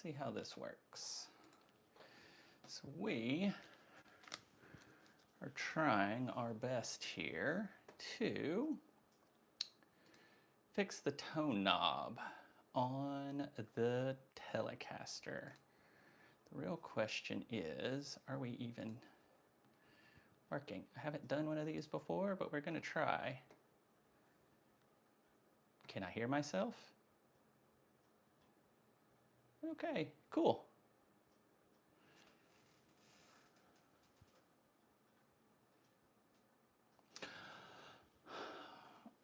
see how this works. So we are trying our best here to fix the tone knob on the Telecaster. The real question is, are we even working? I haven't done one of these before, but we're going to try. Can I hear myself? Okay, cool.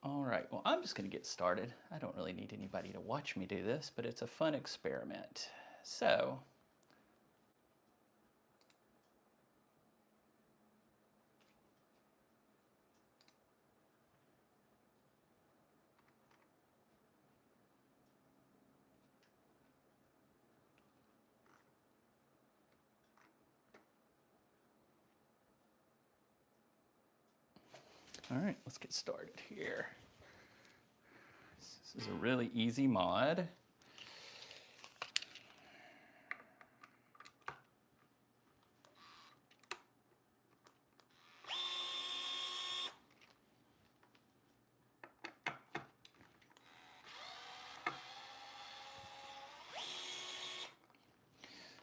All right, well, I'm just going to get started. I don't really need anybody to watch me do this, but it's a fun experiment. So, all right, let's get started here. This is a really easy mod.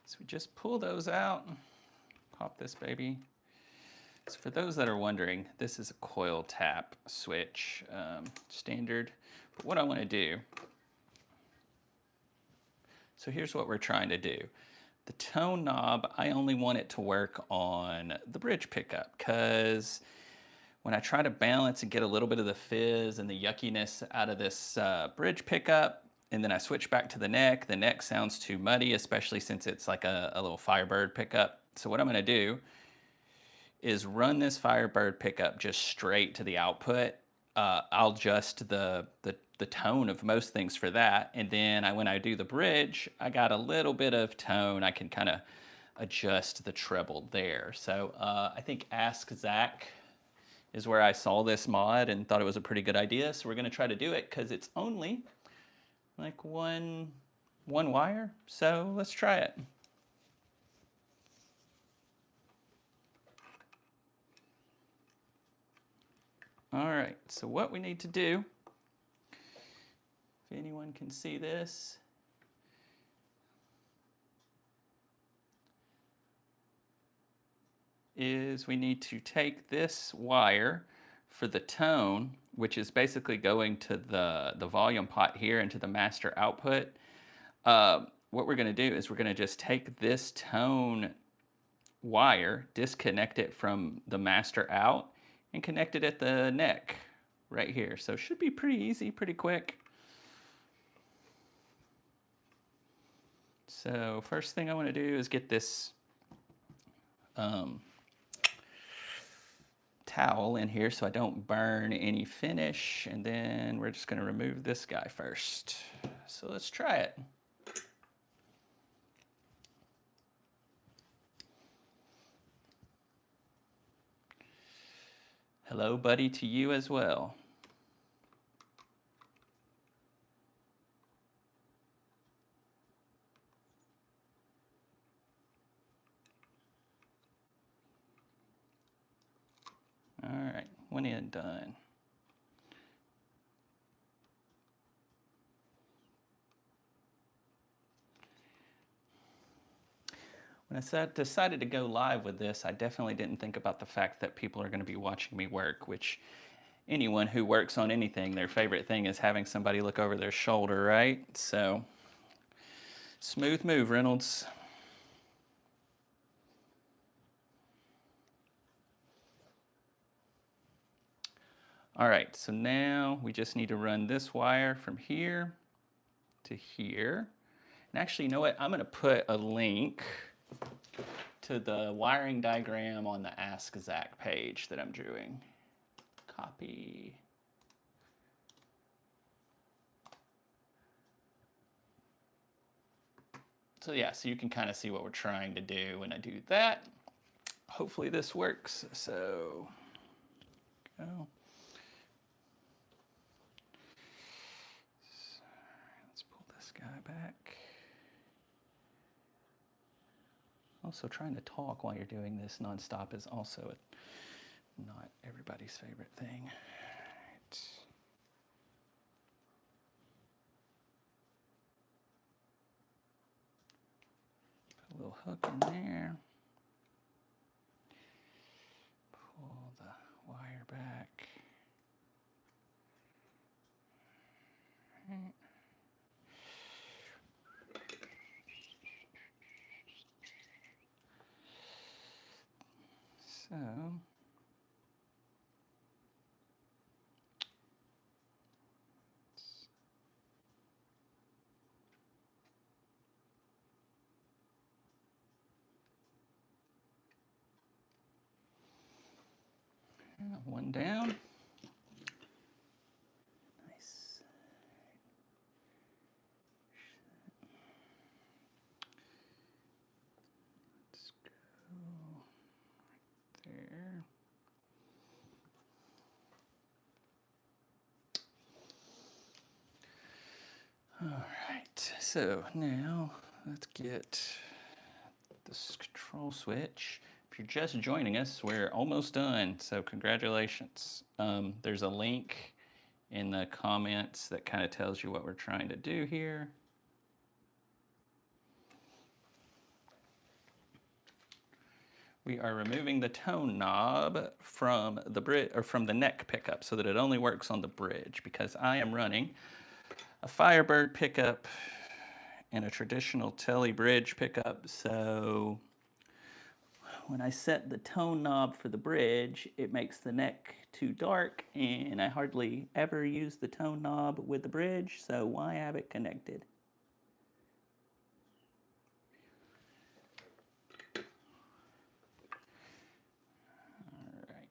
So we just pull those out, pop this baby. So for those that are wondering, this is a coil tap switch, standard. But what I want to do, so here's what we're trying to do. The tone knob, I only want it to work on the bridge pickup, because when I try to balance and get a little bit of the fizz and the yuckiness out of this bridge pickup, and then I switch back to the neck sounds too muddy, especially since it's like a little Firebird pickup. So what I'm going to do is run this Firebird pickup just straight to the output. I'll adjust the tone of most things for that. And then when I do the bridge, I got a little bit of tone. I can kind of adjust the treble there. So I think Ask Zach is where I saw this mod and thought it was a pretty good idea. So we're going to try to do it because it's only like one wire. So let's try it. All right, so what we need to do, if anyone can see this, is we need to take this wire for the tone, which is basically going to the volume pot here into the master output. What we're going to do is we're going to just take this tone wire, disconnect it from the master out, and connect it at the neck right here. So it should be pretty easy, pretty quick. So first thing I want to do is get this towel in here so I don't burn any finish, and then we're just going to remove this guy first. So let's try it. Hello, buddy, to you as well. All right, one end done. When I decided to go live with this, I definitely didn't think about the fact that people are going to be watching me work, which anyone who works on anything, their favorite thing is having somebody look over their shoulder, right? So, smooth move, Reynolds. All right, so now we just need to run this wire from here to here. And actually, you know what? I'm going to put a link to the wiring diagram on the Ask Zach page that I'm doing. Copy. So yeah, so you can kind of see what we're trying to do when I do that. Hopefully this works. So, go. Let's pull this guy back. Also, trying to talk while you're doing this nonstop is also not everybody's favorite thing. Right. Put a little hook in there. Pull the wire back. Right. So, one down. Nice. Let's go there. All right, so now let's get this control switch. If you're just joining us, we're almost done, so congratulations. There's a link in the comments that kind of tells you what we're trying to do here. We are removing the tone knob from the neck pickup so that it only works on the bridge, because I am running a Firebird pickup and a traditional Tele bridge pickup. So when I set the tone knob for the bridge, it makes the neck too dark, and I hardly ever use the tone knob with the bridge, so why have it connected? All right.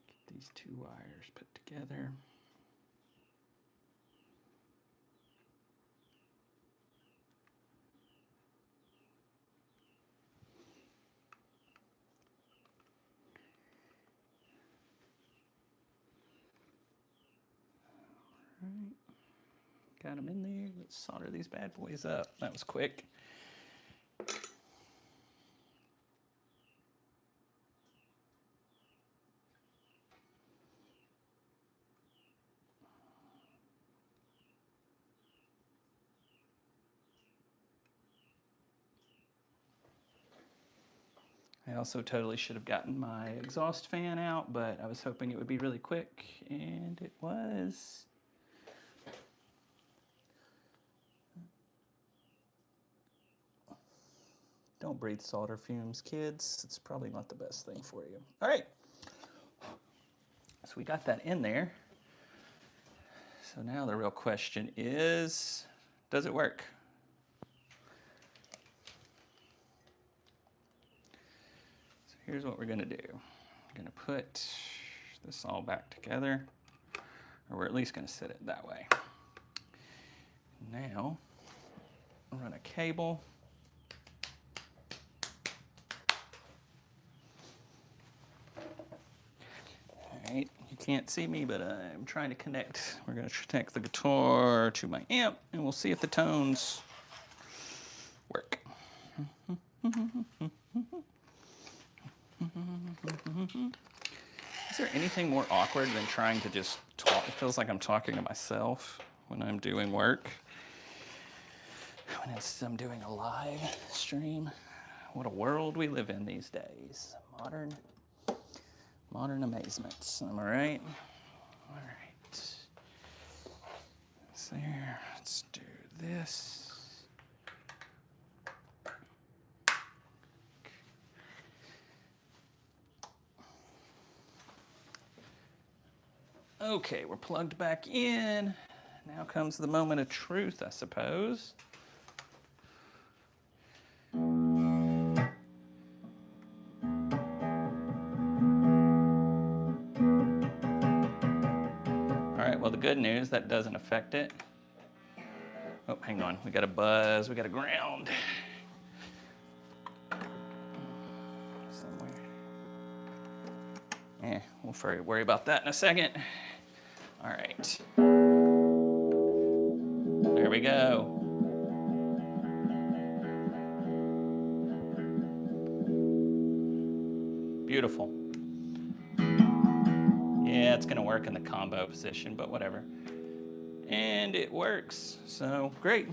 Get these two wires put together. All right. Got them in there. Let's solder these bad boys up. That was quick. I also totally should have gotten my exhaust fan out, but I was hoping it would be really quick, and it was. Don't breathe solder fumes, kids. It's probably not the best thing for you. All right. So we got that in there. So now the real question is, does it work? So here's what we're gonna do. I'm gonna put this all back together, or we're at least gonna set it that way. Now, run a cable. All right, you can't see me, but I'm trying to connect. We're gonna connect the guitar to my amp, and we'll see if the tones work. Is there anything more awkward than trying to just talk? It feels like I'm talking to myself when I'm doing work. When I'm doing a live stream. What a world we live in these days. Modern amazements. Am I right? All right. So there. Let's do this. Okay, we're plugged back in. Now comes the moment of truth, I suppose. All right, well, the good news, that doesn't affect it. Oh, hang on, we got a buzz, we got a ground. We'll worry about that in a second. All right. There we go. Beautiful. Yeah, it's gonna work in the combo position, but whatever. And it works, so great.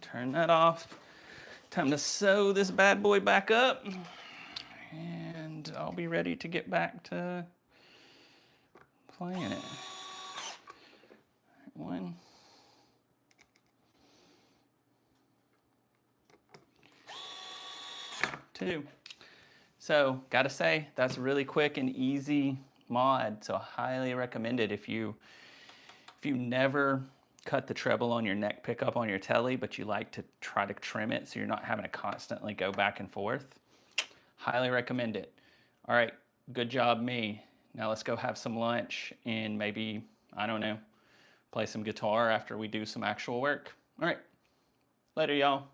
Turn that off. Time to sew this bad boy back up. And I'll be ready to get back to playing it. 1, 2. So, gotta say, that's a really quick and easy mod, so I highly recommend it if you never cut the treble on your neck pickup on your Tele, but you like to try to trim it so you're not having to constantly go back and forth. Highly recommend it. All right, good job me. Now let's go have some lunch and maybe, I don't know, play some guitar after we do some actual work. All right, later y'all.